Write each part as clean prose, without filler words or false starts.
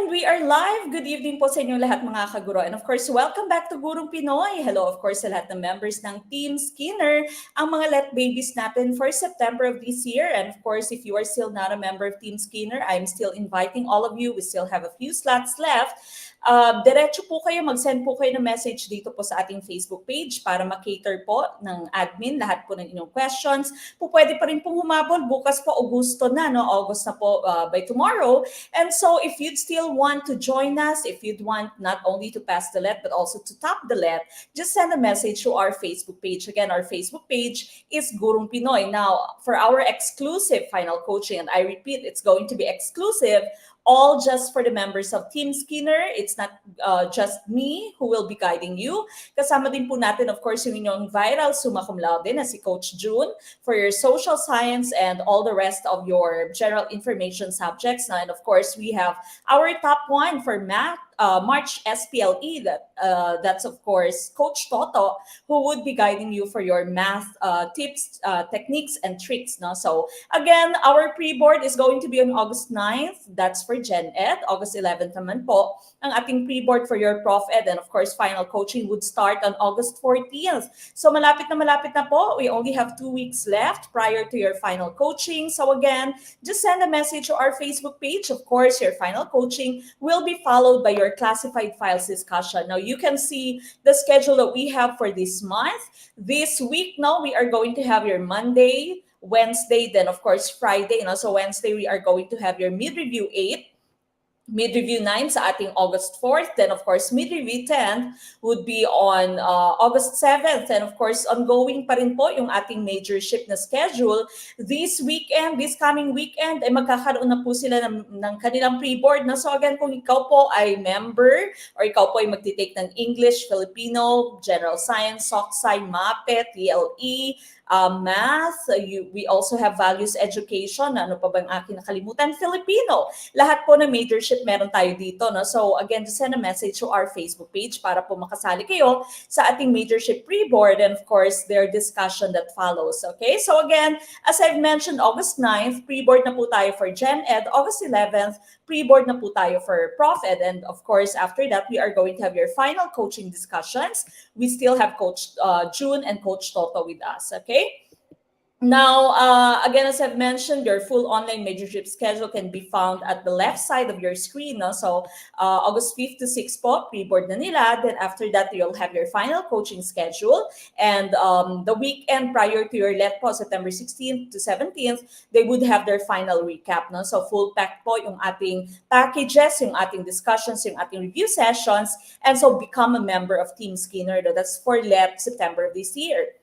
And we are live. Good evening po sa inyong lahat mga kaguro. And of course, welcome back to Gurong Pinoy. Hello of course sa lahat ng members ng Team Skinner, ang mga let babies natin for September of this year. And of course, if you are still not a member of Team Skinner, I'm still inviting all of you. We still have a few slots left. Diretso po kayo, mag-send po kayo ng message dito po sa ating Facebook page para makater po ng admin lahat po ng inyong questions. Pwede pa rin pong humabol. Bukas po, Augusto na, no? August na po by tomorrow. And so if you'd still want to join us, if you'd want not only to pass the let but also to top the let, just send a message to our Facebook page. Again, our Facebook page is Gurong Pinoy. Now, for our exclusive final coaching, and I repeat, it's going to be exclusive, all just for the members of Team Skinner. It's not just me who will be guiding you. Kasama din po natin, of course, yung inyong viral summa cum laude na si Coach June for your social science and all the rest of your general information subjects. And of course, we have our top one for math, March SPLE. That's, of course, Coach Toto, who would be guiding you for your math tips, techniques, and tricks. No? So, again, our pre-board is going to be on August 9th. That's for Gen Ed. August 11th naman po ang ating pre-board for your Prof Ed. And, of course, final coaching would start on August 14th. So, malapit na po. We only have 2 weeks left prior to your final coaching. So, again, just send a message to our Facebook page. Of course, your final coaching will be followed by your classified files discussion. Now, you can see the schedule that we have for this month. This week, now, we are going to have your Monday, Wednesday, then, of course, Friday. So, Wednesday, we are going to have your mid-review 8. Mid-review 9 sa ating August 4th. Then, of course, mid-review 10 would be on August 7th. And, of course, ongoing pa rin po yung ating majorship na schedule. This coming weekend, ay magkakaroon na po sila ng kanilang pre-board. Na. So, again, kung ikaw po ay member or ikaw po ay magtitake ng English, Filipino, General Science, Soc-Sci, MAPE, TLE, math, we also have values education, ano pa bang aking nakalimutan, Filipino. Lahat po ng majorship meron tayo dito. No? So again, just send a message to our Facebook page para po makasali kayo sa ating majorship pre-board and of course, their discussion that follows. Okay? So again, as I've mentioned, August 9th, pre-board na po tayo for Gen Ed. August 11th, pre-board na po tayo for Prof Ed. And of course, after that, we are going to have your final coaching discussions. We still have Coach June and Coach Toto with us. Okay? Now, again, as I've mentioned, your full online majorship schedule can be found at the left side of your screen. No? So, August 5th to 6th po, pre-board na nila. Then after that, you'll have your final coaching schedule. And the weekend prior to your let po, September 16th to 17th, they would have their final recap. No? So, full pack po yung ating packages, yung ating discussions, yung ating review sessions. And so, become a member of Team Skinner. That's for let September of this year.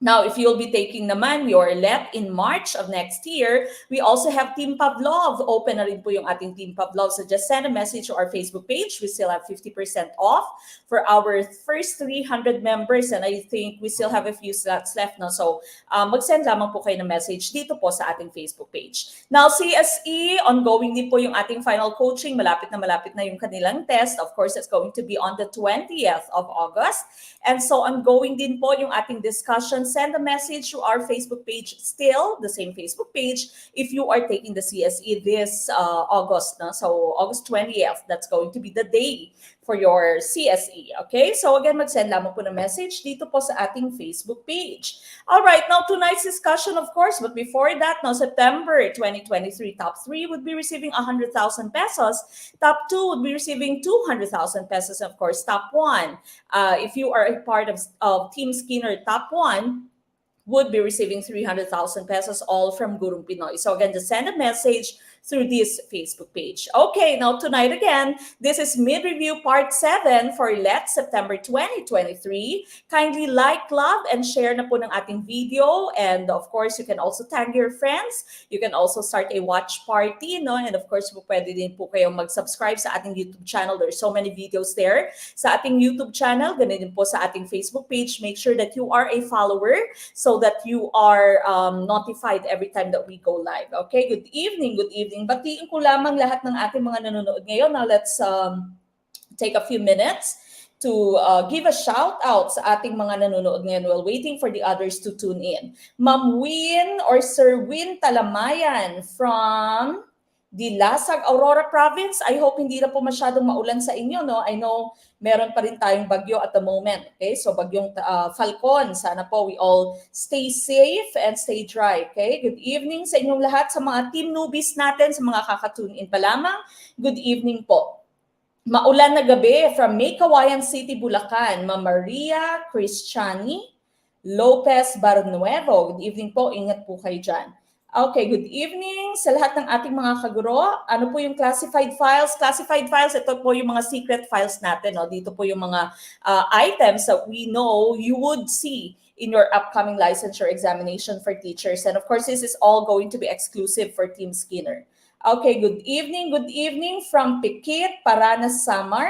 Now, if you'll be taking naman your LEP in March of next year, we also have Team Pavlov. Open na rin po yung ating Team Pavlov. So just send a message to our Facebook page. We still have 50% off for our first 300 members. And I think we still have a few slots left. No? So mag-send lamang po kayo ng message dito po sa ating Facebook page. Now, CSE, ongoing din po yung ating final coaching. Malapit na yung kanilang test. Of course, it's going to be on the 20th of August. And so ongoing din po yung ating discussion. Send a message to our Facebook page, still the same Facebook page, if you are taking the CSE this August. No? So August 20th, that's going to be the day for your CSE. Okay? So again, mag-send lamang po ng message dito po sa ating Facebook page. All right, now tonight's discussion, of course, but before that, now September 2023, top 3 would be receiving 100,000 pesos. Top 2 would be receiving 200,000 pesos. Of course, top 1, if you are a part of Team Skinner, top 1, would be receiving 300,000 pesos, all from Gurong Pinoy. So again, just send a message through this Facebook page. Okay, now tonight again, this is mid-review part 7 for Let September 2023. Kindly like, love, and share na po ng ating video. And of course, you can also tag your friends. You can also start a watch party, no? And of course, pwede din po kayong mag-subscribe sa ating YouTube channel. There's so many videos there sa ating YouTube channel. Ganun din po sa ating Facebook page. Make sure that you are a follower so that you are notified every time that we go live. Okay, good evening, good evening. Batiin ko lamang lahat ng ating mga nanonood ngayon. Now let's take a few minutes to give a shout out sa ating mga nanonood ngayon while waiting for the others to tune in. Ma'am Win or Sir Win Talamayan from Dilasag, Aurora Province. I hope hindi na po masyadong maulan sa inyo, no? I know meron pa rin tayong bagyo at the moment. Okay? So bagyong Falcon, sana po we all stay safe and stay dry. Okay? Good evening sa inyong lahat, sa mga team newbies natin, sa mga kakatune in pa lamang. Good evening po. Maulan na gabi from May Kawayan City, Bulacan. Ma'am Maria Cristiani Lopez Barnuevo. Good evening po. Ingat po kayo dyan. Okay, good evening sa lahat ng ating mga kaguro. Ano po yung classified files? Classified files, ito po yung mga secret files natin. No? Dito po yung mga items that we know you would see in your upcoming licensure examination for teachers. And of course, this is all going to be exclusive for Team Skinner. Okay, good evening from Pikit, Paranas, Samar.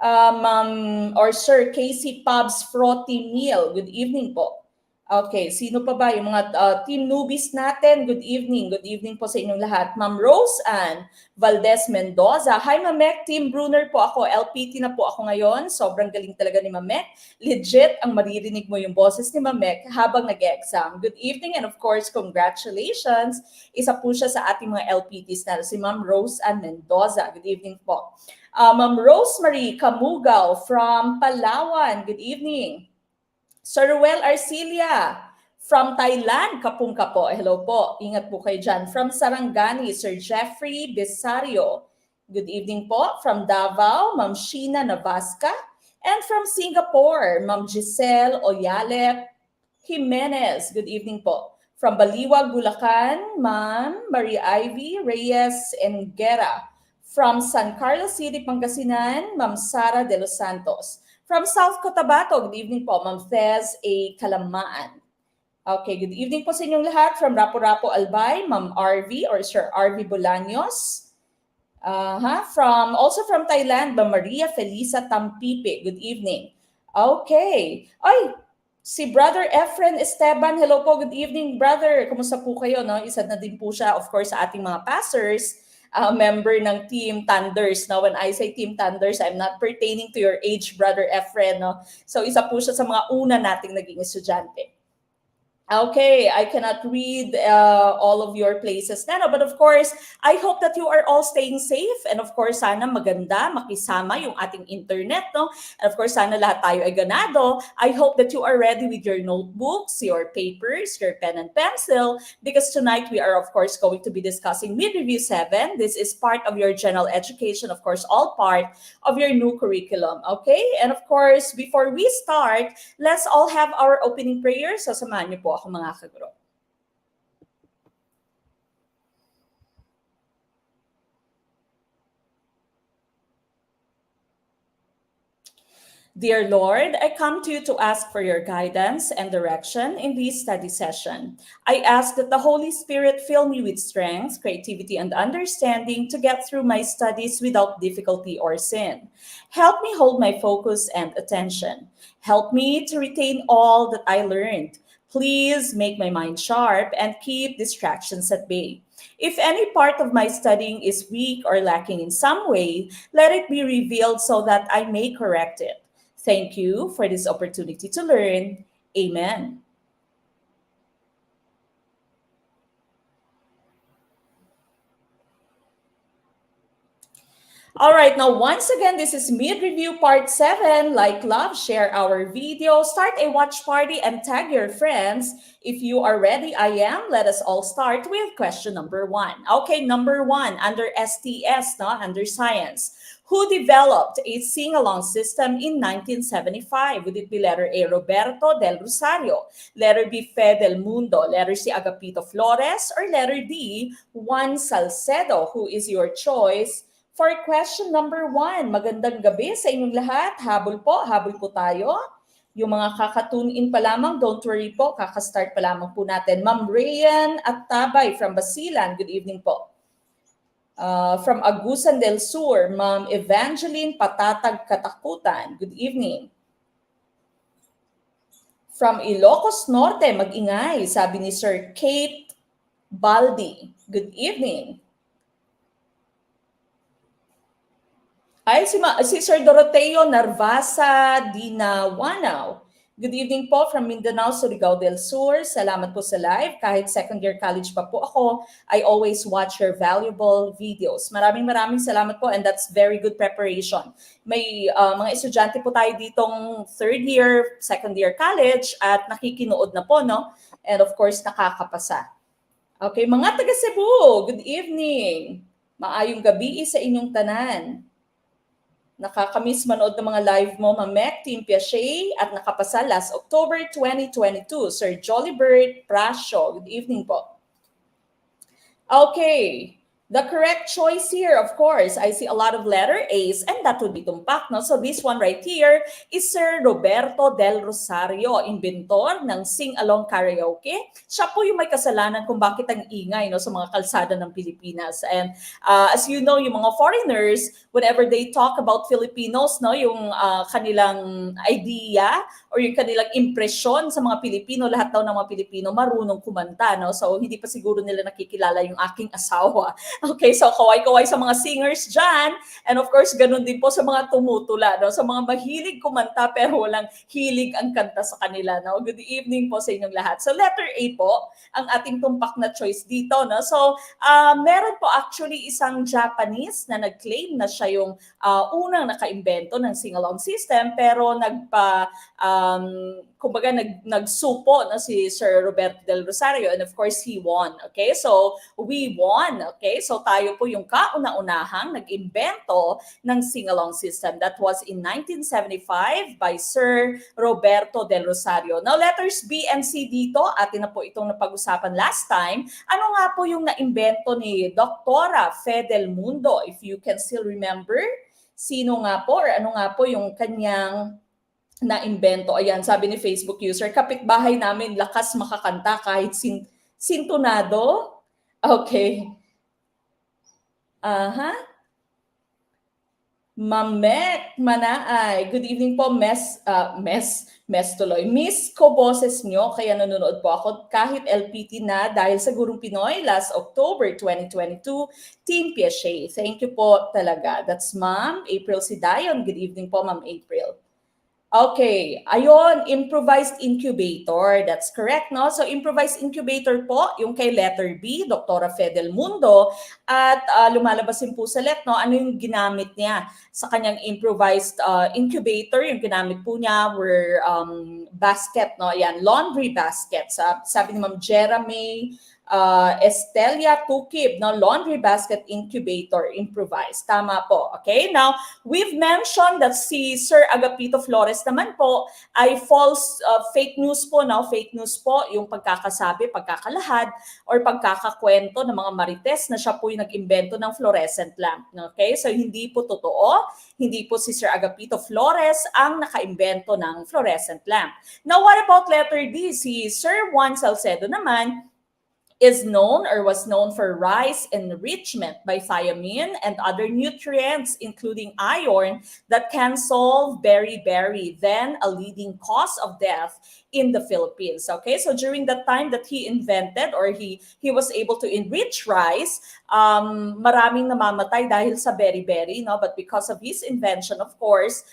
Ma'am or Sir Casey Pubs Frothy Meal. Good evening po. Okay, sino pa ba yung mga team newbies natin? Good evening po sa inyong lahat. Ma'am Rose Ann Valdez Mendoza. Hi Ma'am Mek, Team Brunner po ako. LPT na po ako ngayon. Sobrang galing talaga ni Ma'am Mek. Legit ang maririnig mo yung boses ni Ma'am Mek habang nag-exam. Good evening and of course, congratulations. Isa po siya sa ating mga LPTs na si Ma'am Rose Ann Mendoza. Good evening po. Ma'am Rosemary Camugal from Palawan. Good evening. Sir Ruel Arcilia from Thailand, Kapungka po. Hello po, ingat po kayo dyan. From Sarangani, Sir Jeffrey Besario. Good evening po. From Davao, Ma'am Sheena Navasca. And from Singapore, Ma'am Giselle Oyalep Jimenez. Good evening po. From Baliwag, Bulacan, Ma'am Maria Ivy Reyes Engera. From San Carlos City, Pangasinan, Ma'am Sara de los Santos. From South Cotabato, good evening po, Ma'am Thez A. Kalamaan. Okay, good evening po sa inyong lahat. From Rapo-Rapo, Albay, Ma'am RV or Sir RV Bolaños. Also from Thailand, Ma'am Maria Felisa Tampipe. Good evening. Okay. Ay, si Brother Efren Esteban. Hello po, good evening, brother. Kumusta po kayo? No? Isa na din po siya, of course, sa ating mga passers. Member ng Team Thunders. Now, when I say Team Thunders, I'm not pertaining to your age, Brother Efren. No? So, isa po siya sa mga una nating naging estudyante. Okay, I cannot read all of your places na, no? But of course, I hope that you are all staying safe and of course, sana maganda, makisama yung ating internet, no? And of course, sana lahat tayo ay ganado. I hope that you are ready with your notebooks, your papers, your pen and pencil, because tonight we are of course going to be discussing MidReview 7. This is part of your general education, of course, all part of your new curriculum, okay? And of course, before we start, let's all have our opening prayers. Sasamahan niyo po ako mga kaguro. Dear Lord, I come to you to ask for your guidance and direction in this study session. I ask that the Holy Spirit fill me with strength, creativity, and understanding to get through my studies without difficulty or sin. Help me hold my focus and attention. Help me to retain all that I learned. Please make my mind sharp and keep distractions at bay. If any part of my studying is weak or lacking in some way, let it be revealed so that I may correct it. Thank you for this opportunity to learn. Amen. All right, now once again, this is Mid-Review Part 7. Like, love, share our video, start a watch party, and tag your friends. If you are ready, I am. Let us all start with question number 1. Okay, number 1, under STS, no? Under science. Who developed a sing-along system in 1975? Would it be letter A, Roberto del Rosario, letter B, Fe del Mundo, letter C, Agapito Flores, or letter D, Juan Salcedo? Who is your choice? For question number 1, magandang gabi sa inyong lahat. Habol po tayo. Yung mga kakatune in pa lamang, don't worry po, kakastart pa lamang po natin. Ma'am Rayan at Tabay from Basilan, good evening po. From Agusan del Sur, Ma'am Evangeline Patatag Katakutan, good evening. From Ilocos Norte, mag-ingay, sabi ni Sir Kate Baldi, good evening. Ay, si Sir Doroteo Narvasa Dinawanaw. Good evening po from Mindanao, Surigao del Sur. Salamat po sa live. Kahit second year college pa po ako, I always watch your valuable videos. Maraming salamat po, and that's very good preparation. May mga estudyante po tayo ditong third year, second year college at nakikinood na po, no? And of course, nakakapasa. Okay, mga taga Cebu, good evening. Maayong gabi sa inyong tanan. Nakakamiss manood ng mga live mo, Mamek, Team Piaget, at nakapasa last October 2022. Sir Jollibert Prasio, good evening po. Okay, the correct choice here, of course, I see a lot of letter A's, and that would be tumpak, no? So this one right here is Sir Roberto del Rosario, inventor ng sing-along karaoke. Siya po yung may kasalanan kung bakit ang ingay, no, sa mga kalsada ng Pilipinas. And as you know, yung mga foreigners, whenever they talk about Filipinos, no, yung kanilang idea or yung kanilang impresyon sa mga Pilipino, lahat daw ng mga Pilipino marunong kumanta, no? So hindi pa siguro nila nakikilala yung aking asawa. Okay, so kaway-kaway sa mga singers dyan. And of course, ganun din po sa mga tumutula, no? Sa mga mahilig kumanta pero walang hilig ang kanta sa kanila, no? Good evening po sa inyong lahat. So letter A po, ang ating tumpak na choice dito, no? So meron po actually isang Japanese na nag-claim na siya yung unang nakaimbento ng sing-along system, pero kumbaga nagsupo na si Sir Roberto del Rosario, and of course he won. Okay, so we won. Okay, so tayo po yung kauna-unahang nag-imbento ng sing-along system. That was in 1975 by Sir Roberto del Rosario. Now letters B and C dito, atin na po itong napag-usapan last time. Ano nga po yung naimbento ni Doktora Fe del Mundo, if you can still remember? Sino nga po or ano nga po yung kanyang na-imbento? Ayan, sabi ni Facebook user, kapitbahay namin, lakas makakanta kahit sintonado. Okay. Mamek Manaay. Good evening po, Mes tuloy. Miss ko boses nyo, kaya nanonood po ako kahit LPT na dahil sa Gurong Pinoy last October 2022, Team Piaget. Thank you po talaga. That's Ma'am April Sidayon. Good evening po, Ma'am April. Okay, ayon, improvised incubator. That's correct, no? So improvised incubator po, yung kay letter B, Doktora Fe del Mundo, at lumalabas din po sa let, no? Ano yung ginamit niya sa kanyang improvised incubator? Yung ginamit po niya were basket, no? Ayan, laundry baskets. Sabi ni Ma'am Jeremy Estelia Tukib, no? Laundry basket incubator, improvised. Tama po. Okay, now we've mentioned that si Sir Agapito Flores naman po ay false, fake news po, no? Fake news po yung pagkakasabi, pagkakalahad, or pagkakakwento ng mga marites na siya po yung nag-imbento ng fluorescent lamp. Okay, so hindi po totoo. Hindi po si Sir Agapito Flores ang nakaimbento ng fluorescent lamp. Now what about letter D? Si Sir Juan Salcedo naman is known or was known for rice enrichment by thiamine and other nutrients, including iron, that can solve beriberi, then a leading cause of death in the Philippines. Okay, so during the time that he invented or he was able to enrich rice, maraming namamatay dahil sa beriberi, no? But because of his invention, of course,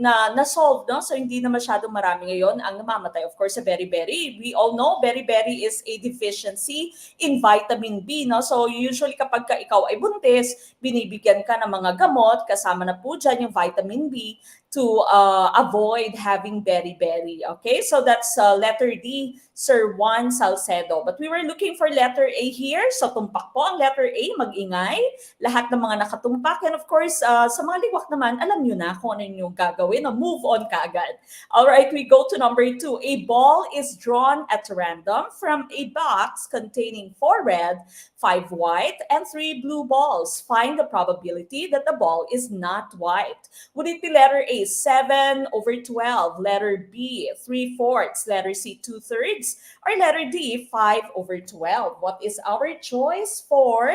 na-solve, no? So hindi na masyadong marami ngayon ang namamatay, of course, sa beriberi. We all know beriberi is a deficiency in vitamin B, no? So usually kapag ikaw ay buntis, binibigyan ka ng mga gamot, kasama na po dyan yung vitamin B to avoid having beriberi. Okay, so that's letter D, Sir Juan Salcedo. But we were looking for letter A here. So tumpak po ang letter A, mag-ingay. Lahat ng mga nakatumpak. And of course, sa mga liwak naman, alam nyo na kung ano yung gagawin. Move on kaagad. All right, we go to number 2. A ball is drawn at random from a box containing 4 red, 5 white, and 3 blue balls. Find the probability that the ball is not white. Would it be letter A, 7/12, letter B, 3/4, letter C, 2/3, or letter D, 5/12? What is our choice for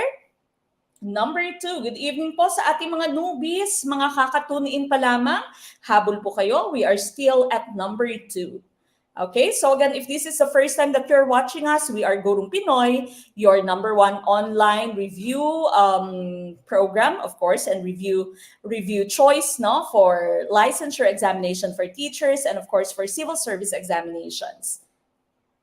number 2? Good evening po sa ating mga newbies, mga kakatuniin pa lamang. Habol po kayo. We are still at number 2. Okay, so again, if this is the first time that you're watching us, we are Gurong Pinoy, your #1 online review program, of course, and review choice, no, for licensure examination for teachers and of course for civil service examinations.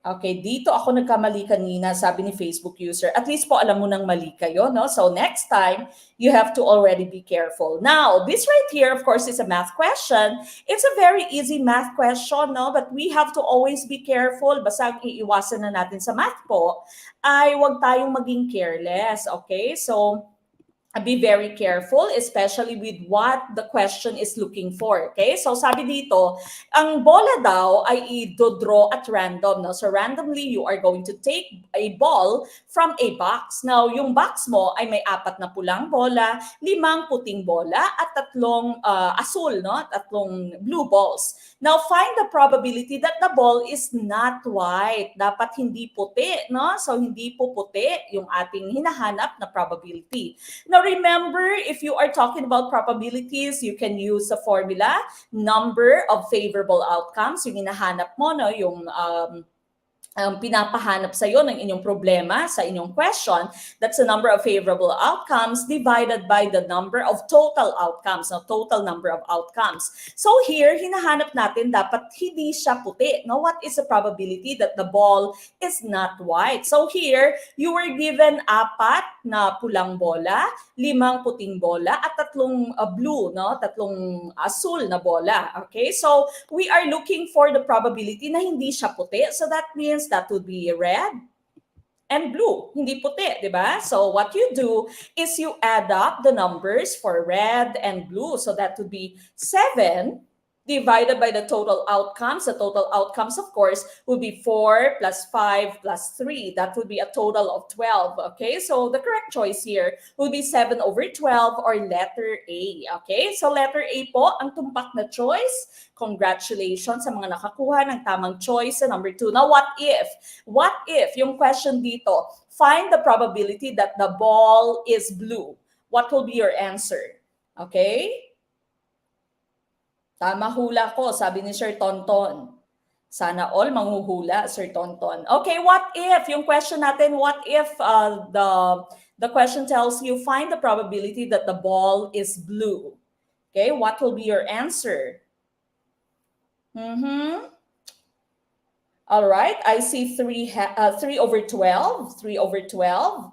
Okay, dito ako nagkamali kanina, sabi ni Facebook user. At least po alam mo nang mali kayo, no? So next time, you have to already be careful. Now, this right here, of course, is a math question. It's a very easy math question, no? But we have to always be careful. Basta ang iiwasan na natin sa math po ay huwag tayong maging careless, okay? So, be very careful, especially with what the question is looking for. Okay? So sabi dito, ang bola daw ay i-draw at random. No? So randomly, you are going to take a ball from a box. Now, yung box mo ay may 4 na pulang bola, 5 puting bola, at 3 asul, no? 3 blue balls. Now, find the probability that the ball is not white. Dapat hindi puti, no? So hindi po puti yung ating hinahanap na probability. Now, remember, if you are talking about probabilities, you can use the formula, number of favorable outcomes. Yung hinahanap mo, no, yung pinapahanap sa iyo ng inyong problema, sa inyong question, that's the number of favorable outcomes divided by the number of total outcomes, no, total number of outcomes. So here, hinahanap natin dapat hindi siya puti. No? What is the probability that the ball is not white? So here, you were given 4 na pulang bola, 5 puting bola, at 3 blue, no? 3 asul na bola. Okay? So we are looking for the probability na hindi siya puti. So that means that would be red and blue, hindi puti, di ba? So what you do is you add up the numbers for red and blue. So that would be 7 divided by the total outcomes. The total outcomes, of course, would be 4 plus 5 plus 3. That would be a total of 12. Okay, so the correct choice here would be 7/12 or letter A. Okay, so letter A po ang tumpak na choice. Congratulations sa mga nakakuha ng tamang choice sa number 2. Now, what if? What if yung question dito, find the probability that the ball is blue? What will be your answer? Okay? Tama hula ko, sabi ni Sir Tonton. Sana all manghuhula, Sir Tonton. Okay, what if? Yung question natin, what if the question tells you, find the probability that the ball is blue? Okay, what will be your answer? All right, I see 3/12, 3/12.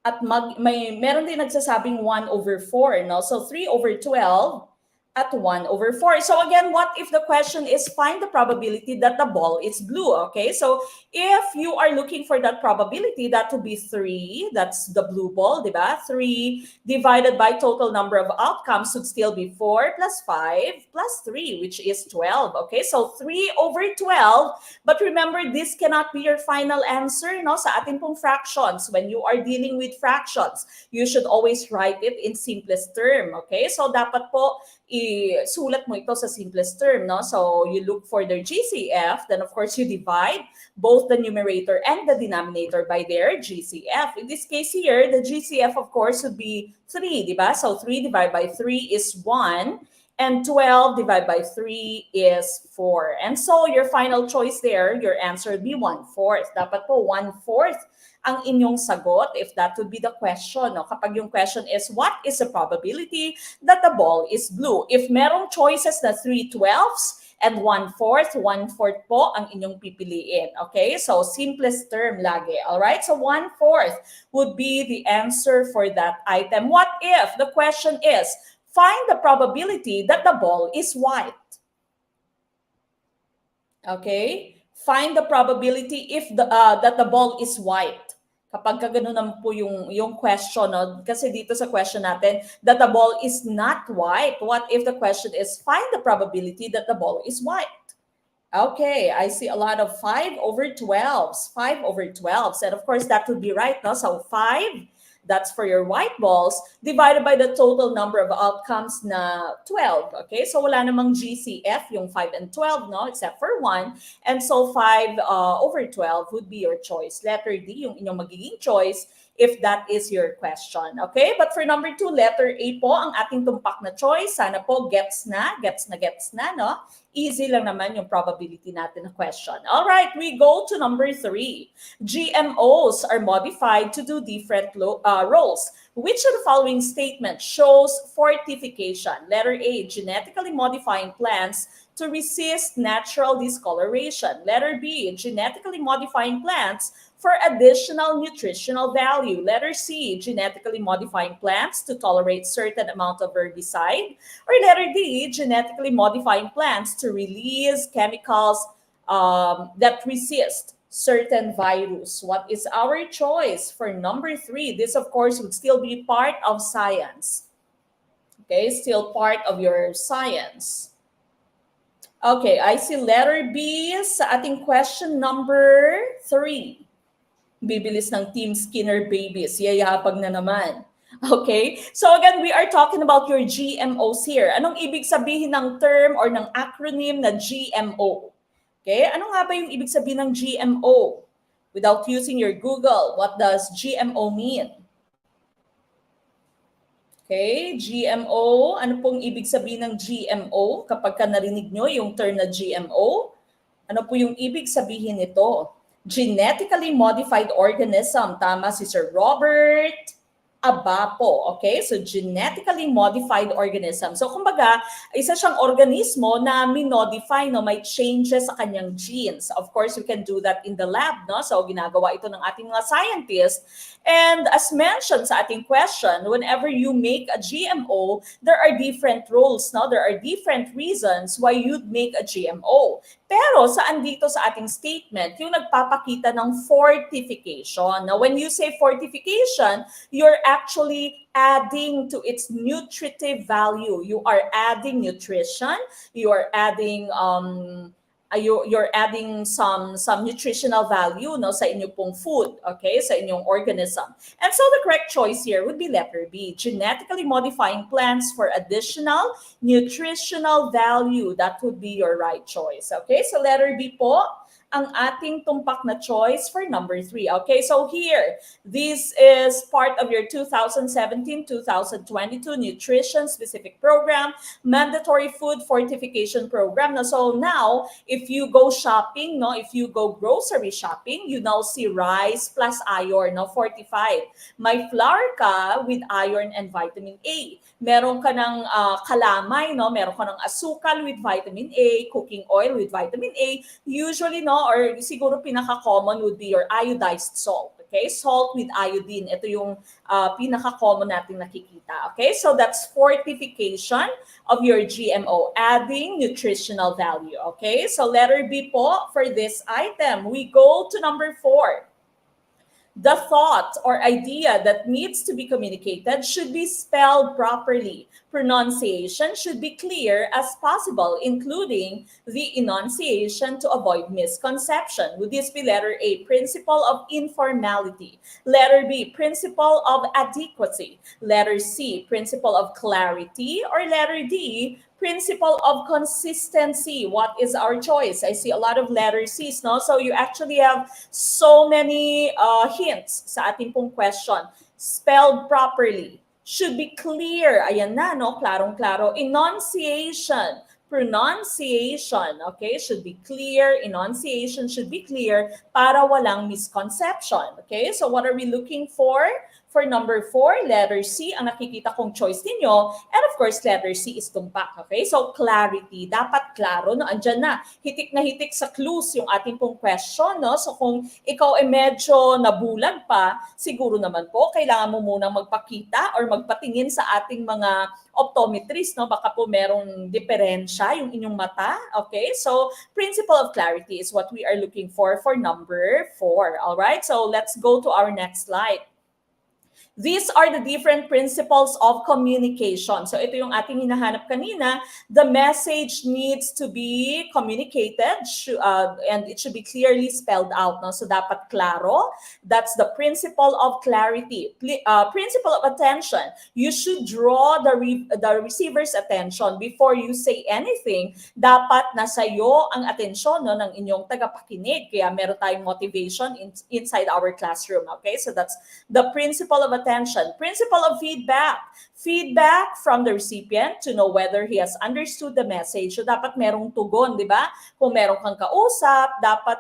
At meron din nagsasabing 1/4, no? So 3/12 at 1/4. So again, what if the question is find the probability that the ball is blue? Okay, so if you are looking for that probability, that would be 3. That's the blue ball, diba? 3 divided by total number of outcomes would still be 4 plus 5 plus 3, which is 12. Okay, so 3/12. But remember, this cannot be your final answer, no? Sa ating pong fractions, when you are dealing with fractions, you should always write it in simplest term. Okay, so dapat po isulat mo ito sa simplest term, no? So you look for their GCF, then of course you divide both the numerator and the denominator by their GCF. In this case here, the GCF of course would be 3, di ba? So 3 divided by 3 is 1, and 12 divided by 3 is 4. And so your final choice there, your answer would be 1/4. Dapat po 1/4 ang inyong sagot if that would be the question. No? Kapag yung question is, what is the probability that the ball is blue? If merong choices na 3/12 and 1/4, 1/4 po ang inyong pipiliin. Okay? So, simplest term lagi. Alright? So, 1/4 would be the answer for that item. What if the question is, find the probability that the ball is white? Okay? Find the probability if that the ball is white. Kapag ganun naman po yung question, no? Kasi dito sa question natin, that the ball is not white. What if the question is, find the probability that the ball is white? Okay, I see a lot of 5/12s, 5/12s. And of course, that would be right, no? So 5, that's for your white balls, divided by the total number of outcomes na 12. Okay, so wala namang GCF, yung 5 and 12, no? Except for 1. And so 5/12 would be your choice. Letter D, yung inyong magiging choice if that is your question. Okay, but for number 2, letter A po ang ating tumpak na choice. Sana po gets na, no? Easy lang naman yung probability natin na question. All right, we go to number 3. GMOs are modified to do different roles. Which of the following statement shows fortification? Letter A, genetically modifying plants to resist natural discoloration. Letter B, genetically modifying plants for additional nutritional value. Letter C, genetically modifying plants to tolerate certain amount of herbicide. Or letter D, genetically modifying plants to release chemicals that resist certain virus. What is our choice for number 3? This, of course, would still be part of science. Okay, still part of your science. Okay, I see letter B sa ating question number 3. Bibilis ng Team Skinner babies. Yayapag na naman. Okay? So again, we are talking about your GMOs here. Anong ibig sabihin ng term or ng acronym na GMO? Okay? Ano nga ba yung ibig sabihin ng GMO? Without using your Google, what does GMO mean? Okay, GMO, ano pong ibig sabihin ng GMO? Kapag ka narinig nyo yung term na GMO, ano po yung ibig sabihin nito? Genetically modified organism. Tama si Sir Robert. Abapo, okay? So, genetically modified organism. So, kumbaga, isa siyang organismo na minodify, no? May changes sa kanyang genes. Of course, we can do that in the lab, no? So, ginagawa ito ng ating mga scientists. And as mentioned sa ating question, whenever you make a GMO, there are different roles, no? There are different reasons why you'd make a GMO. Pero saan dito sa ating statement, yung nagpapakita ng fortification. Now, when you say fortification, you're actually adding to its nutritive value. You are adding nutrition, you are adding you're adding some nutritional value, no, sa inyong pong food, okay, sa inyong organism. And so the correct choice here would be letter B, genetically modifying plants for additional nutritional value. That would be your right choice. Okay, so letter B po ang ating tumpak na choice for number 3. Okay, so here, this is part of your 2017-2022 nutrition specific program, mandatory food fortification program. So now, if you go shopping, no, if you go grocery shopping, you now see rice plus iron, no, fortified. May flour ka with iron and vitamin A. Meron ka ng kalamay, no, meron ka ng asukal with vitamin A, cooking oil with vitamin A. Usually, no, or siguro pinaka-common would be your iodized salt. Okay, salt with iodine. Ito yung pinaka-common natin nakikita. Okay, so that's fortification of your GMO, adding nutritional value. Okay, so letter B po for this item. We go to number 4. The thought or idea that needs to be communicated should be spelled properly. Pronunciation should be clear as possible, including the enunciation to avoid misconception. Would this be letter A, principle of informality? Letter B, principle of adequacy? Letter C, principle of clarity? Or letter D, principle of consistency? What is our choice? I see a lot of letter C's, no? So you actually have so many hints sa ating pong question. Spelled properly. Should be clear. Ayan na, no? Klarong-klaro. Enunciation. Pronunciation, okay, should be clear. Enunciation should be clear para walang misconception. Okay, so what are we looking for? For number 4, letter C, ang nakikita kong choice ninyo. And of course, letter C is tumpak. Okay, so clarity. Dapat klaro, no? Andyan na. Hitik na hitik sa clues yung ating pong question, no? So kung ikaw ay medyo nabulag pa, siguro naman po, kailangan mo munang magpakita or magpatingin sa ating mga optometrist, no? Baka po merong diferensya yung inyong mata. Okay, so principle of clarity is what we are looking for number 4. All right, so let's go to our next slide. These are the different principles of communication. So ito yung ating hinahanap kanina. The message needs to be communicated and it should be clearly spelled out. No? So dapat klaro. That's the principle of clarity. Principle of attention. You should draw the receiver's attention before you say anything. Dapat nasa iyo ang atensyon, no, ng inyong tagapakinig. Kaya meron tayong motivation inside our classroom. Okay, so that's the principle of attention. attention. Principle of feedback. Feedback from the recipient to know whether he has understood the message. So dapat merong tugon, di ba? Kung meron kang kausap, dapat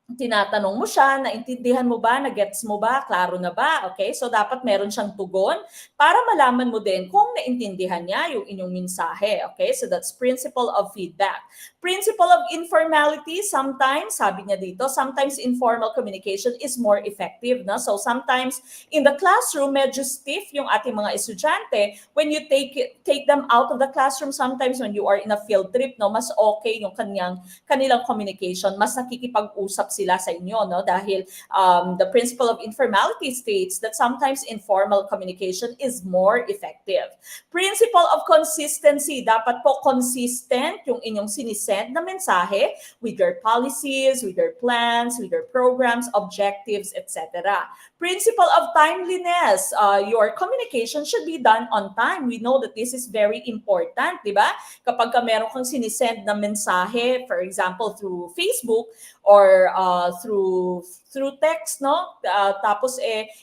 tinatanong mo siya, naintindihan mo ba, na-gets mo ba, klaro na ba, okay? So dapat meron siyang tugon para malaman mo din kung naintindihan niya yung inyong mensahe, okay? So that's principle of feedback. Principle of informality, sometimes, sabi niya dito, sometimes informal communication is more effective, no? So sometimes in the classroom, medyo stiff yung ating mga estudyante. When you take them out of the classroom, sometimes when you are in a field trip, no, mas okay yung kanilang communication, mas nakikipag-usap sila sa inyo, no? Dahil the principle of informality states that sometimes informal communication is more effective. Principle of consistency, dapat po consistent yung inyong sinisend na mensahe with your policies, with your plans, with your programs, objectives, etc. Principle of timeliness, your communication should be done on time. We know that this is very important, di ba? Kapag meron kang sinisend na mensahe, for example, through Facebook or through text, no? Tapos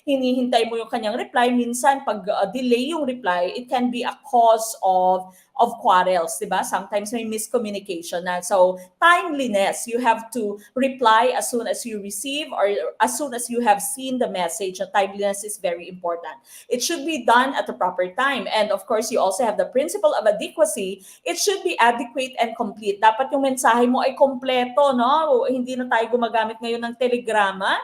hinihintay mo yung kanyang reply, minsan pag delay yung reply, it can be a cause of quarrels, di ba? Sometimes may miscommunication na. So, timeliness, you have to reply as soon as you receive or as soon as you have seen the message. Timeliness is very important. It should be done at the proper time. And of course, you also have the principle of adequacy. It should be adequate and complete. Dapat yung mensahe mo ay kompleto, no? Hindi na tayo gumagamit ngayon ng telegrama.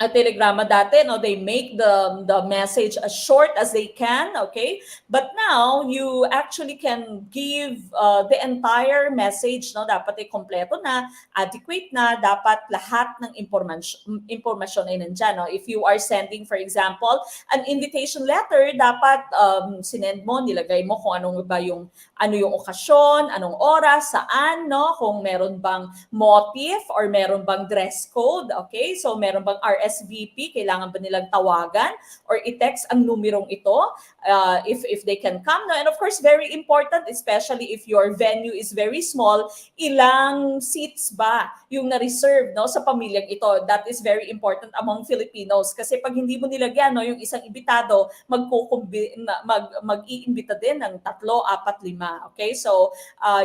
A telegrama dati, no, they make the message as short as they can, okay? But now, you actually can give the entire message, no? Dapat ay kompleto na, adequate na, dapat lahat ng impormasyon ay nandyan, no? If you are sending, for example, an invitation letter, dapat sinend mo, nilagay mo kung ano yung okasyon, anong oras, saan, no? Kung meron bang motif or meron bang dress code, okay? So, meron bang RSVP, kailangan ba nilang tawagan or i-text ang numerong ito if they can come. No? And of course, very important, especially if your venue is very small, ilang seats ba yung na-reserve, no, sa pamilyang ito? That is very important among Filipinos. Kasi pag hindi mo nilagyan, no, yung isang imbitado, mag-iimbita din ng 3, 4, 5. Okay? So,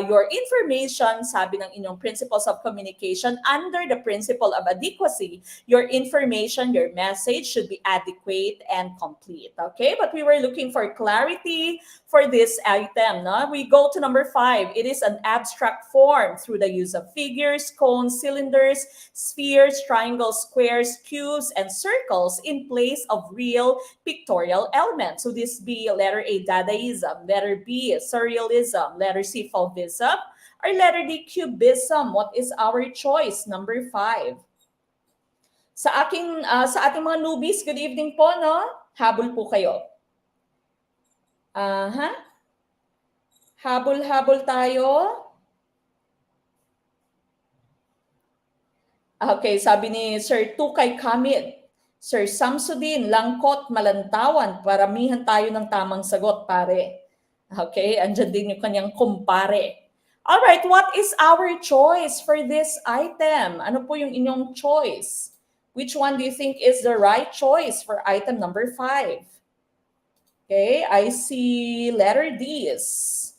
your information, sabi ng inyong principles of communication, under the principle of adequacy, your information, your message should be adequate and complete. Okay? But we were looking for clarity for this item. No? We go to number 5. It is an abstract form through the use of figures, cones, cylinders, spheres, triangles, squares, cubes, and circles in place of real pictorial elements. So this be letter A, dadaism, letter B, surrealism, letter C, fauvism, or letter D, cubism. What is our choice? Number 5. Sa ating mga newbies, good evening po, no? Habol po kayo. Habol tayo. Okay, sabi ni Sir Tukay Kamid, Sir Samsudin, Langkot, Malantawan, paramihan tayo ng tamang sagot, pare. Okay, andyan din yung kanyang kumpare. Alright, what is our choice for this item? Ano po yung inyong choice? Which one do you think is the right choice for item number 5? Okay, I see letter D is.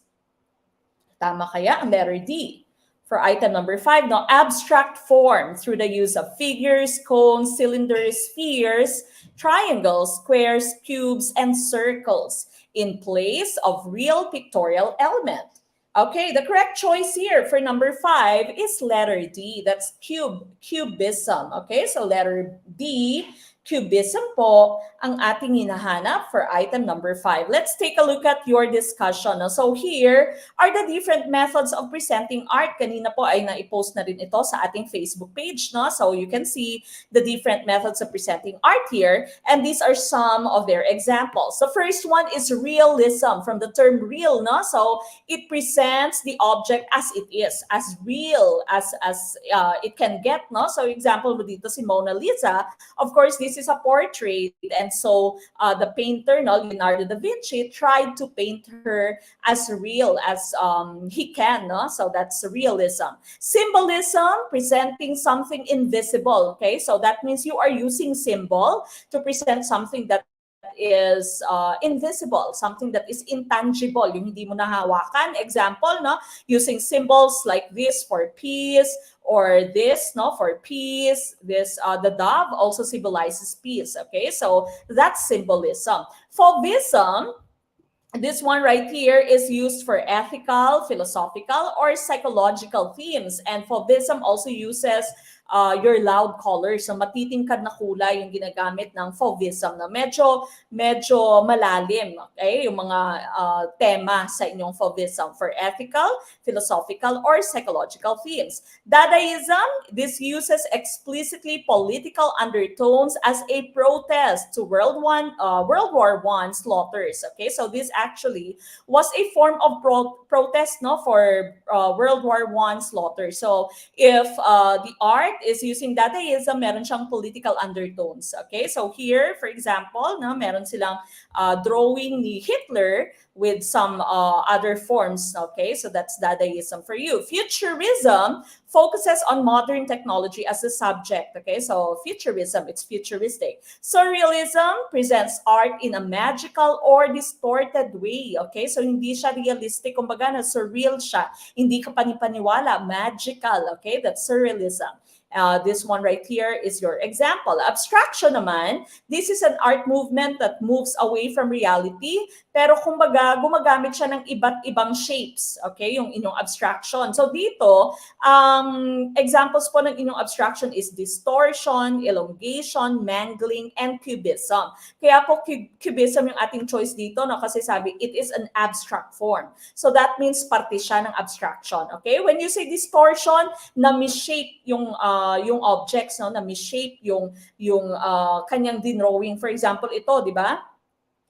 Tama kaya ang letter D? For item number 5, no, abstract form through the use of figures, cones, cylinders, spheres, triangles, squares, cubes, and circles in place of real pictorial element. Okay, the correct choice here for number 5 is letter D. That's cubism. Okay, so letter D, cubism po ang ating hinahanap for item number 5. Let's take a look at your discussion. So here are the different methods of presenting art. Kanina po ay na-post na rin ito sa ating Facebook page. No? So you can see the different methods of presenting art here. And these are some of their examples. The first one is realism, from the term real. No? So it presents the object as it is, as real as it can get. No? So example mo dito si Mona Lisa. Of course, this this is a portrait, and so the painter, no, Leonardo da Vinci, tried to paint her as real as he can, no? So that's realism. Symbolism, presenting something invisible, okay? So that means you are using symbol to present something that is invisible, something that is intangible, yung hindi mo nahawakan. Example, no, using symbols like this for peace, or this, no, for peace. This, the dove also symbolizes peace. Okay, so that's symbolism. Fauvism, this one right here is used for ethical, philosophical, or psychological themes. And fauvism also uses your loud colors. So matitingkad na kulay yung ginagamit ng fauvism na medyo malalim, okay? Yung mga tema sa inyong fauvism for ethical, philosophical, or psychological themes. Dadaism, this uses explicitly political undertones as a protest to World War I slaughters. Okay, so this actually was a form of protest, no, for World War I slaughter. So if the art is using Dadaism, meron siyang political undertones. Okay, so here, for example, no, meron silang drawing ni Hitler with some other forms. Okay, so that's Dadaism for you. Futurism focuses on modern technology as a subject. Okay, so futurism, it's futuristic. Surrealism presents art in a magical or distorted way. Okay, so hindi siya realistic, kumbaga na surreal siya. Hindi ka panipaniwala, magical. Okay, that's surrealism. This one right here is your example. Abstraction naman, this is an art movement that moves away from reality, pero kumbaga gumagamit siya ng iba't ibang shapes, okay, yung inyong abstraction. So dito, examples po ng inyong abstraction is distortion, elongation, mangling, and cubism. Kaya po cubism yung ating choice dito, no, kasi sabi it is an abstract form. So that means parte siya ng abstraction, okay? When you say distortion, na misshape yung objects, no, na misshape yung kanyang dinrawing. For example, ito, di ba?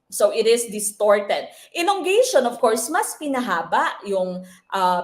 So it is distorted. Elongation, of course, mas pinahaba yung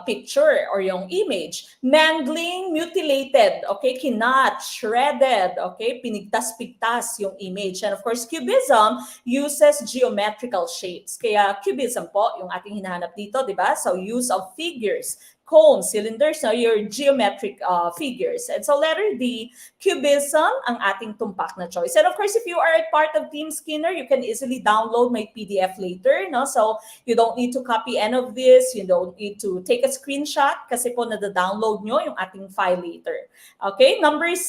picture or yung image. Mangling, mutilated, okay, kinat, shredded, okay, pinigtas-pigtas yung image. And of course, cubism uses geometrical shapes. Kaya cubism po yung ating hinahanap dito, di ba? So use of figures, cones, cylinders, no, your geometric figures. And so letter D, cubism ang ating tumpak na choice. And of course, if you are a part of Team Skinner, you can easily download my PDF later, no? So you don't need to copy any of this. You don't need to take a screenshot kasi po nada-download nyo yung ating file later. Okay, number 6,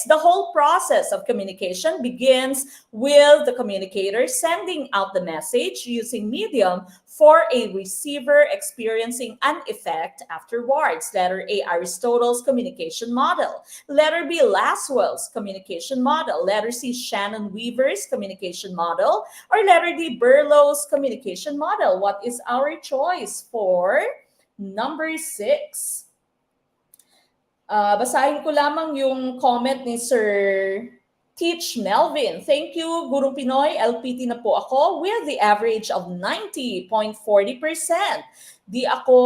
the whole process of communication begins with the communicator sending out the message using medium for a receiver experiencing an effect afterwards. Letter A, Aristotle's communication model. Letter B, Laswell's communication model. Letter C, Shannon Weaver's communication model. Or letter D, Berlow's communication model. What is our choice for number 6? Basahin ko lamang yung comment ni Sir Teach Melvin. Thank you, Gurong Pinoy. LPT na po ako with the average of 90.40%. Di ako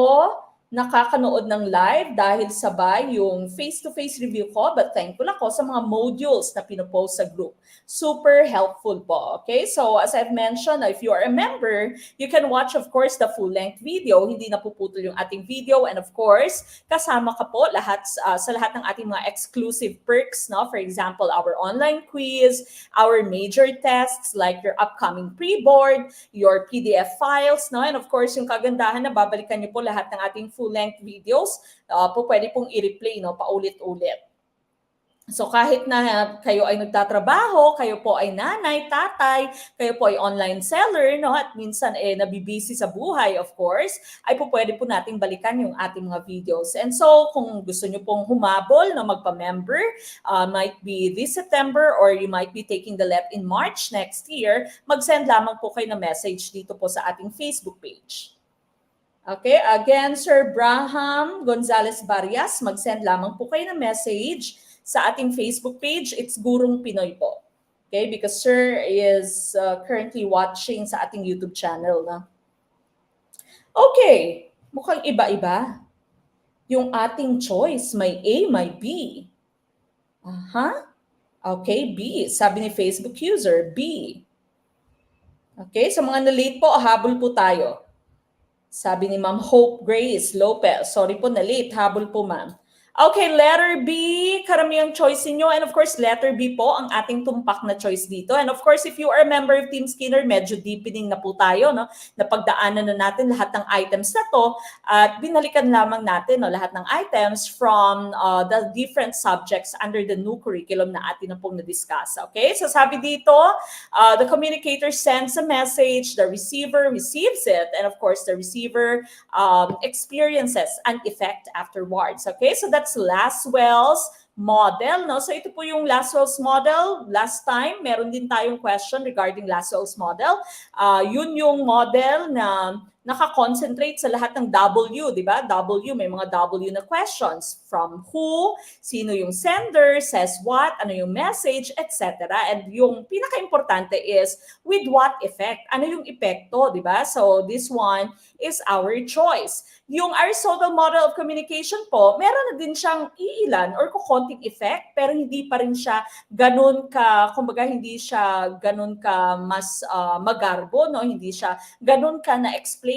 nakakanood ng live dahil sabay yung face-to-face review ko, but thankful ako sa mga modules na pinopost sa group. Super helpful po. Okay, so as I've mentioned, if you are a member, you can watch, of course, the full-length video. Hindi napuputol yung ating video. And of course, kasama ka po sa lahat ng ating mga exclusive perks. No? For example, our online quiz, our major tests like your upcoming pre-board, your PDF files, no? And of course, yung kagandahan na babalikan niyo po lahat ng ating full-length videos, po pwede pong i-replay, no, paulit-ulit. So kahit na kayo ay nagtatrabaho, kayo po ay nanay, tatay, kayo po ay online seller, no, at minsan nabibisi sa buhay, of course, ay po pwede po nating balikan yung ating mga videos. And so kung gusto nyo pong humabol na magpa-member, might be this September or you might be taking the LEP in March next year, mag-send lamang po kayo ng message dito po sa ating Facebook page. Okay, again, Sir Braham Gonzalez Barrias, mag-send lamang po kayo ng message sa ating Facebook page. It's Gurong Pinoy po. Okay, because Sir is currently watching sa ating YouTube channel. Na. Okay, mukhang iba-iba. Yung ating choice, may A, may B. Aha. Okay, B. Sabi ni Facebook user, B. Okay, sa mga na-late po, habol po tayo. Sabi ni Ma'am Hope Grace Lopez. Sorry po, na-late. Habol po, ma'am. Okay, letter B, karamihang choice niyo. And of course, letter B po ang ating tumpak na choice dito. And of course, if you are a member of Team Skinner, medyo deepening na po tayo, no? Napagdaanan na natin lahat ng items na to at binalikan lamang natin, no, lahat ng items from the different subjects under the new curriculum na atin na pong na-discuss. Okay, so sabi dito, the communicator sends a message, the receiver receives it, and of course, the receiver experiences an effect afterwards. Okay, so that's Laswell's model, no? So ito po yung Laswell's model. Last time, meron din tayong question regarding Laswell's model. Yun yung model na naka-concentrate sa lahat ng W, di ba? W, may mga W na questions. From who, sino yung sender, says what, ano yung message, etc. And yung pinaka-importante is with what effect? Ano yung epekto, di ba? So this one is our choice. Yung Aristotle model of communication po, meron na din siyang iilan or kukonting effect, pero hindi pa rin siya ganun ka, kumbaga hindi siya ganun ka mas magarbo, no? Hindi siya ganun ka na-explain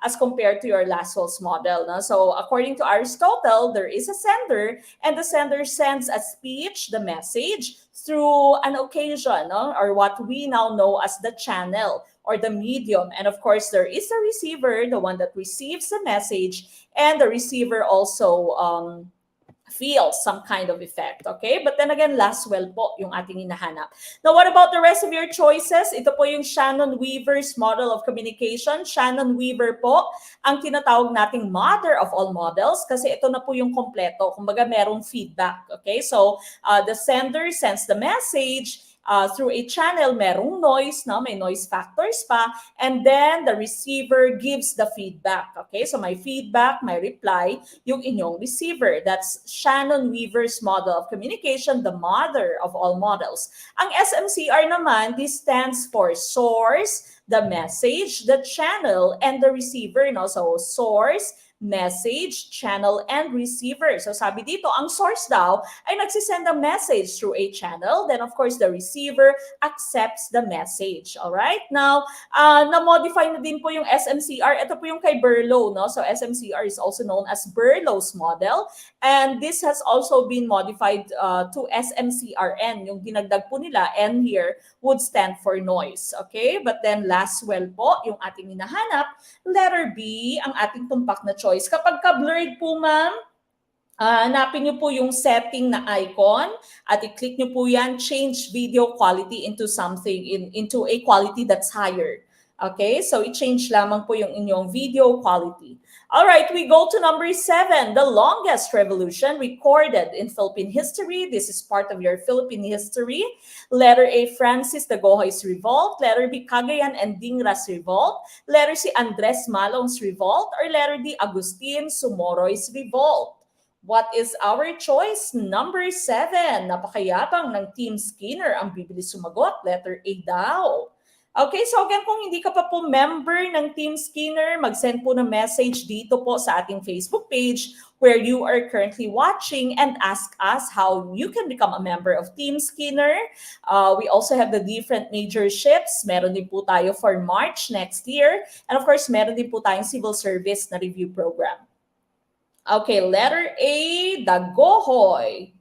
as compared to your Laswell's model. No? So according to Aristotle, there is a sender and the sender sends a speech, the message, through an occasion, no? Or what we now know as the channel or the medium. And of course, there is a receiver, the one that receives the message, and the receiver also feels some kind of effect, okay? But then again, Laswell po yung ating hinahanap. Now, what about the rest of your choices? Ito po yung Shannon Weaver's model of communication. Shannon Weaver po ang tinatawag nating mother of all models kasi ito na po yung kompleto. Kumbaga, merong feedback, okay? So, the sender sends the message, through a channel, merong noise, no? May noise factors pa, and then the receiver gives the feedback. Okay, so my feedback, my reply, yung inyong receiver. That's Shannon Weaver's model of communication, the mother of all models. Ang SMCR naman, this stands for source, the message, the channel, and the receiver. No? So source, message, channel, and receiver. So sabi dito, ang source daw ay nagsisend a message through a channel. Then of course, the receiver accepts the message. Alright? Now, na-modify na din po yung SMCR. Ito po yung kay Berlow. No? So SMCR is also known as Berlow's model. And this has also been modified to SMCRN. Yung dinagdag po nila, N here, would stand for noise. Okay? But then Laswell po, yung ating hinahanap. Letter B, ang ating tumpak na choice. Kapag ka-blurred po, ma'am, hanapin nyo po yung setting na icon at i-click nyo po yan, change video quality into something, into a quality that's higher. Okay, so i-change lamang po yung inyong video quality. All right, we go to number 7, the longest revolution recorded in Philippine history. This is part of your Philippine history. Letter A, Francis de Gojoy's revolt. Letter B, Cagayan and Dingra's revolt. Letter C, Andres Malong's revolt. Or letter D, Agustin Sumoroy's revolt. What is our choice? Number 7, napakayabang ng Team Skinner ang bibilis sumagot. Letter A daw. Okay, so again, kung hindi ka pa po member ng Team Skinner, mag-send po ng message dito po sa ating Facebook page where you are currently watching and ask us how you can become a member of Team Skinner. We also have the different majorships. Meron din po tayo for March next year. And of course, meron din po tayong civil service na review program. Okay, letter A, Dagohoy.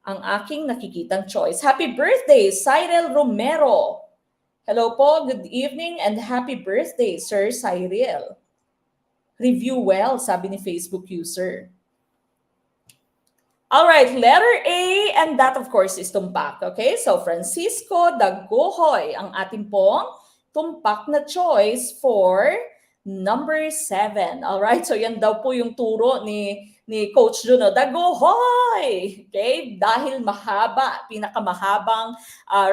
Ang aking nakikitang choice. Happy birthday, Cyril Romero. Hello po, good evening and happy birthday, Sir Cyril. Review well, sabi ni Facebook user. All right, letter A, and that of course is tumpak. Okay, so Francisco Dagohoy, ang ating pong tumpak na choice for number 7. All right, so yan daw po yung turo ni Coach Juno, Dagohoy! Okay? Dahil mahaba, pinakamahabang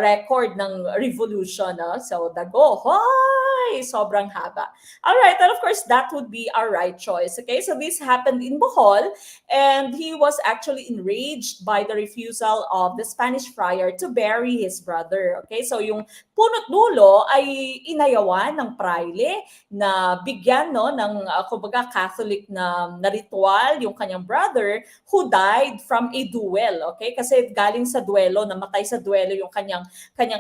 record ng revolution. No? So, Dagohoy! Sobrang haba. Alright, and of course, that would be our right choice. Okay? So, this happened in Bohol, and he was actually enraged by the refusal of the Spanish friar to bury his brother. Okay? So, yung punot dulo ay inayawan ng praile na bigyan no, ng kumbaga Catholic na ritual, yung kanyang brother who died from a duel. Okay? Kasi galing sa duelo, namatay sa duelo yung kanyang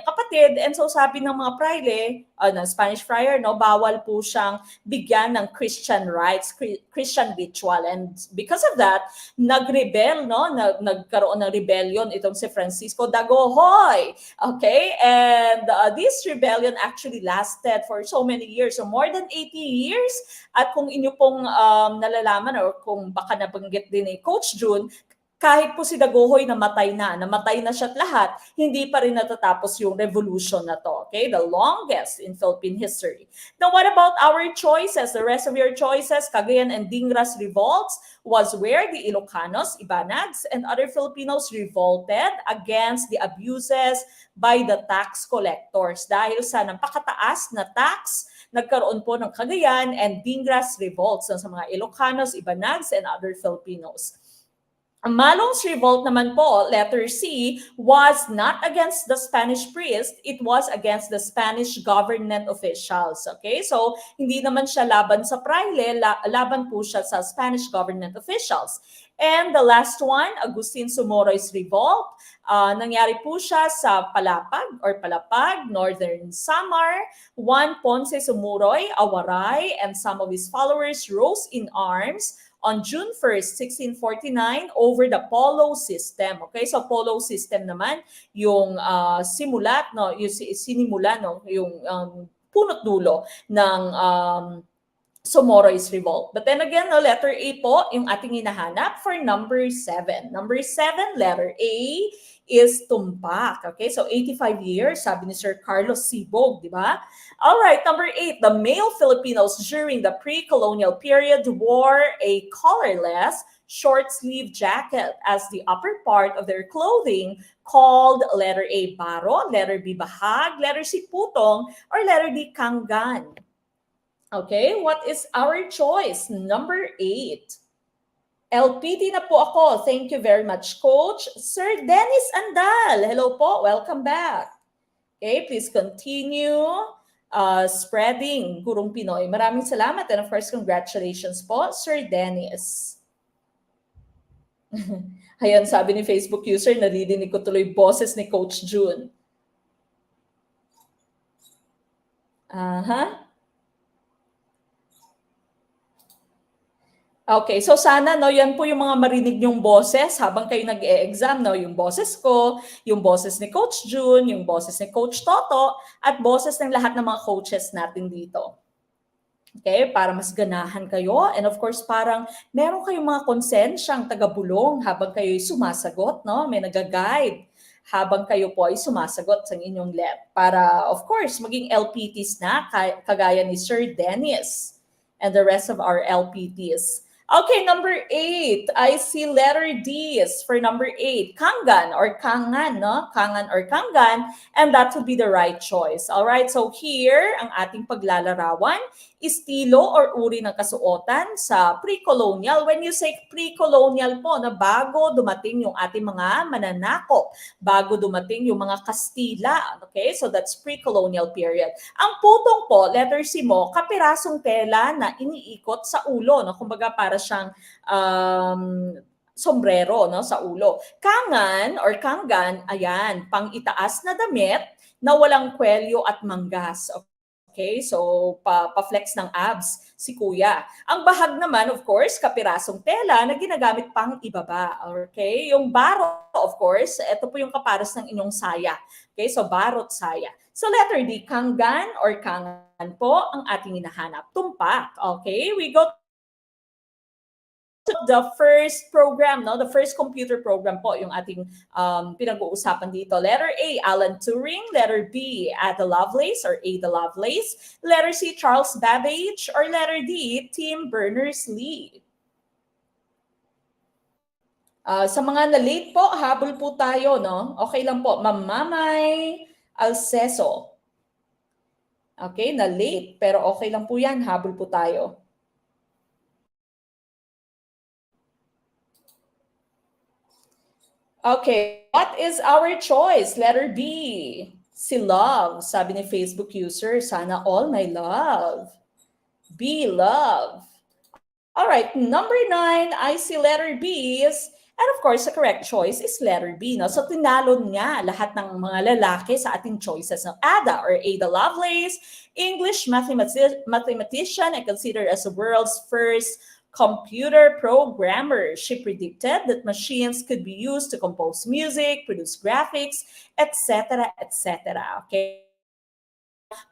kapatid. And so sabi ng mga praile, ng Spanish friar, no, bawal po siyang bigyan ng Christian rites, Christian ritual. And because of that, nagrebel, no? Nagkaroon ng rebellion itong si Francisco Dagohoy. Okay? And this rebellion actually lasted for so many years, so more than 80 years. At kung inyo pong nalalaman or kung baka nabanggit din ni Coach June, kahit po si Dagohoy namatay na siya't lahat, hindi pa rin natatapos yung revolution na to. Okay? The longest in Philippine history. Now, what about our choices? The rest of your choices, Cagayan and Dingras revolts, was where the Ilocanos, Ibanags, and other Filipinos revolted against the abuses by the tax collectors. Dahil sa napakataas na tax, nagkaroon po ng Cagayan and Dingras revolts sa mga Ilocanos, Ibanags, and other Filipinos. Malong's revolt naman po, letter C, was not against the Spanish priest, it was against the Spanish government officials. Okay? So, hindi naman siya laban sa praile, laban po siya sa Spanish government officials. And the last one, Agustin Sumoroy's revolt, nangyari po siya sa Palapag, Northern Samar. Juan Ponce Sumuroy, Awaray, and some of his followers rose in arms on June 1st, 1649 over the Polo system. Okay, so Polo system naman yung simulat, no, yung sinimula, no, yung punot dulo ng Sumoroy's revolt. But then again, no, letter A po yung ating hinahanap for number 7. Number 7, letter A, is tumpak. Okay, so 85 years, sabi ni Sir Carlos Sibog, di ba? All right, number 8, the male Filipinos during the pre-colonial period wore a collarless, short-sleeved jacket as the upper part of their clothing, called letter A, baro, letter B, bahag, letter C, putong, or letter D, kanggan. Okay, what is our choice? Number 8. LPT na po ako. Thank you very much, Coach. Sir Dennis Andal, hello po. Welcome back. Okay, please continue spreading Gurong Pinoy. Maraming salamat and of course, congratulations po, Sir Dennis. Ayan, sabi ni Facebook user, naririnig ko tuloy boses ni Coach June. Okay, so sana no, yan po yung mga marinig yung boses habang kayo nag-e-exam, no, yung boses ko, yung boses ni Coach June, yung boses ni Coach Toto, at boses ng lahat ng mga coaches natin dito. Okay, para mas ganahan kayo and of course parang meron kayong mga konsensyang tagabulong habang kayo ay sumasagot, no? May nag-guide habang kayo po ay sumasagot sa inyong lab para of course maging LPTs na kagaya ni Sir Dennis and the rest of our LPTs. Okay, number 8. I see letter D is for number 8. Kangan or kangan, no? Kangan or kangan, and that would be the right choice. All right, so here, ang ating paglalarawan, estilo or uri ng kasuotan sa pre-colonial. When you say pre-colonial po, na bago dumating yung ating mga mananakop, bago dumating yung mga Kastila. Okay, so that's pre-colonial period. Ang putong po, letter C mo, kapirasong tela na iniikot sa ulo, no? Kumbaga para siyang sombrero, no, sa ulo. Kangan or kanggan, ayan, pang itaas na damit na walang kwelyo at manggas. Okay, so pa-flex ng abs si kuya. Ang bahag naman, of course, kapirasong tela na ginagamit pang ibaba. Okay, yung baro, of course, ito po yung kapares ng inyong saya. Okay, so barot saya. So letter D, kanggan or kangan po ang ating hinahanap. Tumpak. Okay, we go the first program, no? The first computer program po yung ating pinag-uusapan dito. Letter A, Alan Turing. Letter B, Ada Lovelace or Ada Lovelace. Letter C, Charles Babbage. Or letter D, Tim Berners Lee. Sa mga na-late po, habol po tayo, no? Okay lang po. Mamamay Alceso. Okay, na-late. Pero okay lang po yan. Habol po tayo. Okay, what is our choice? Letter B. Si love, sabi ni Facebook user, sana all my love. B, love. All right, number 9, I see letter B is, and of course, the correct choice is letter B. No? So, tinalo niya lahat ng mga lalaki sa ating choices. No? Ada or Ada Lovelace, English mathematician and considered as the world's first computer programmer. She predicted that machines could be used to compose music, produce graphics, etc., etc. Okay?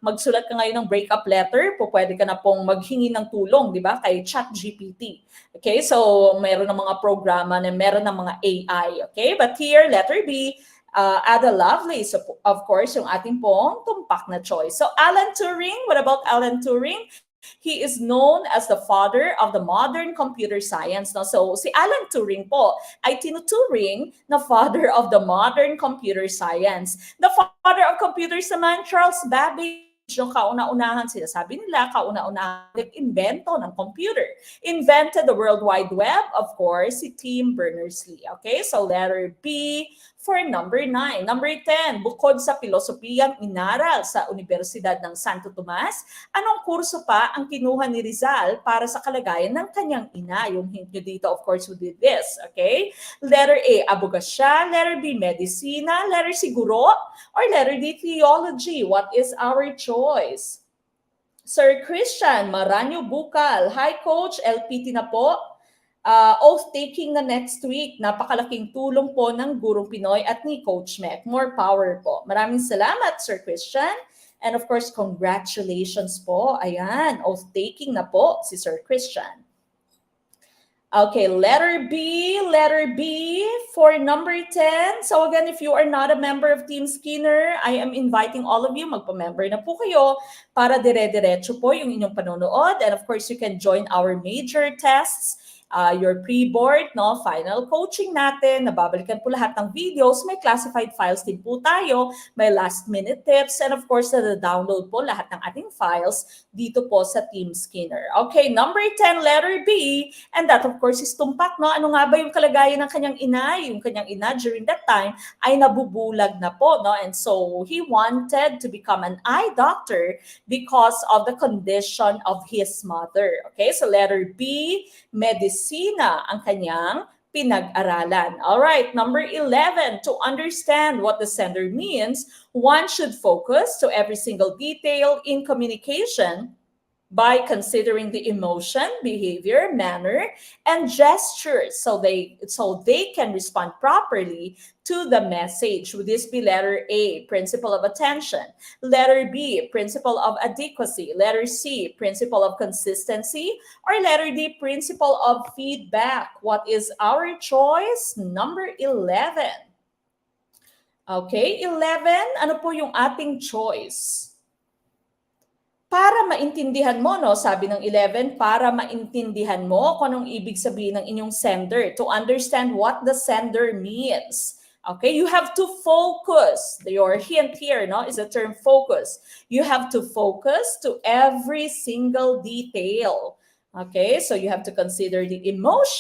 Magsulat ka ngayon ng breakup letter, pwede ka na pong maghingi ng tulong, di ba, kay ChatGPT. Okay, so meron ng mga programa na meron ng mga AI. Okay, but here, letter B, Ada Lovelace, of course, yung ating pong tumpak na choice. So Alan Turing, what about Alan Turing? He is known as the father of the modern computer science. No? So si Alan Turing po ay tinuturing na father of the modern computer science. The father of computers naman, Charles Babbage, yung kauna-unahan, sinasabi nila, kauna-unahan nag-invento ng computer. Invented the World Wide Web, of course, si Tim Berners-Lee. Okay, so letter B for number 9. Number 10, bukod sa pilosopiyang inaral sa Universidad ng Santo Tomas, anong kurso pa ang kinuha ni Rizal para sa kalagayan ng kanyang ina? Yung hint nyo dito, of course, who did this, okay? Letter A, abogasya. Letter B, medicina. Letter C, guro. Or letter D, theology. What is our choice? Sir Christian Maranyo Bukal. Hi, Coach. LPT na po. Oath-taking na next week. Napakalaking tulong po ng Gurong Pinoy at ni Coach Mac. More power po. Maraming salamat, Sir Christian. And of course, congratulations po. Ayan, oath-taking na po si Sir Christian. Okay, letter B for number 10. So again, if you are not a member of Team Skinner, I am inviting all of you, magpa-member na po kayo para dire-diretso po yung inyong panonood. And of course, you can join our major tests, your pre-board, no, final coaching natin, nababalikan po lahat ng videos, may classified files din po tayo, may last-minute tips, and of course, na-download po lahat ng ating files dito po sa Team Skinner. Okay, number 10, letter B, and that of course is tumpak, no? Ano nga ba yung kalagayan ng kanyang ina? Yung kanyang ina during that time ay nabubulag na po, no? And so, he wanted to become an eye doctor because of the condition of his mother. Okay, so letter B, medicina ang kanyang pinag-aralan. All right, number 11, to understand what the sender means, one should focus to every single detail in communication by considering the emotion, behavior, manner, and gestures so they can respond properly to the message. Would this be letter A, principle of attention? Letter B, principle of adequacy? Letter C, principle of consistency? Or letter D, principle of feedback? What is our choice? Number 11. Okay, 11, ano po yung ating choice? Para maintindihan mo, no, sabi ng 11, para maintindihan mo kung anong ibig sabihin ng inyong sender, to understand what the sender means. Okay, you have to focus. Your hint here, no, is the term focus. You have to focus to every single detail. Okay, so you have to consider the emotion,